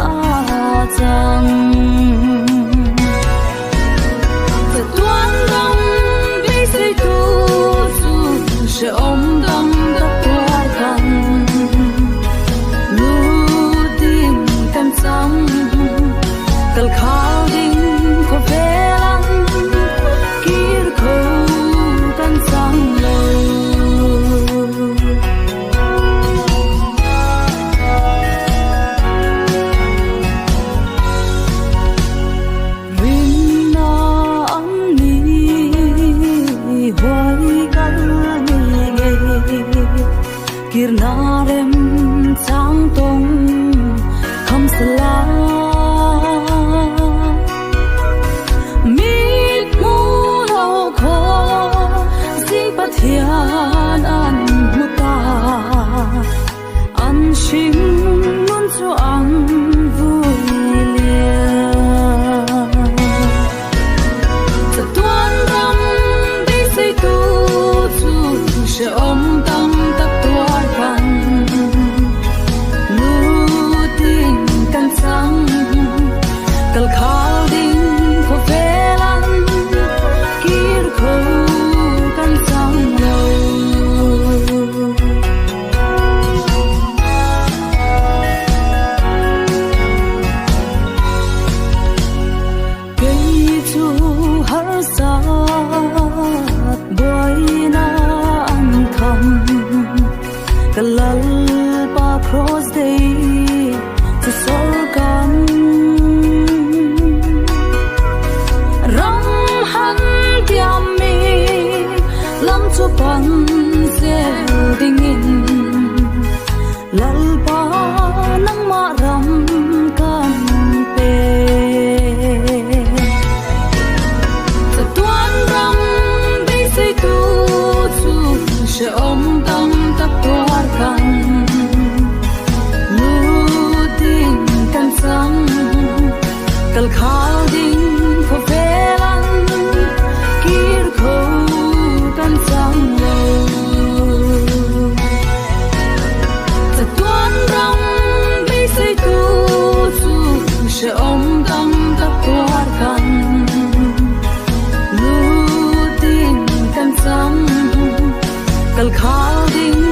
a chang ta tuan dong bi sei tu chu she om dam ta kwa kan lu tin kan chang kal khao ding ko velan kir ko kan chang lo kirnarem chang tong kham sala mit mu lo kho si pathian an muta an shin nun chu ang vui lia ta tuan ram đi sei tu chu she om tam tak tuar kan lu tin kan sang kal khal ding ko velan kir ko kan sang lo cây chu har sa boy na an kham kalal pa cross day to sol kan ram han tiam mi lam chu pan se ding in lal pa nang ma ram kan pe ta tuan ram bi sei tu chu she om tam tak tuar kan lu tin kan sang kal khal ding ko velan kir ko kan sang lo ta tuan ram bi sei tu chu she om tam tak tuar kan lu tin kan sang kal khal ding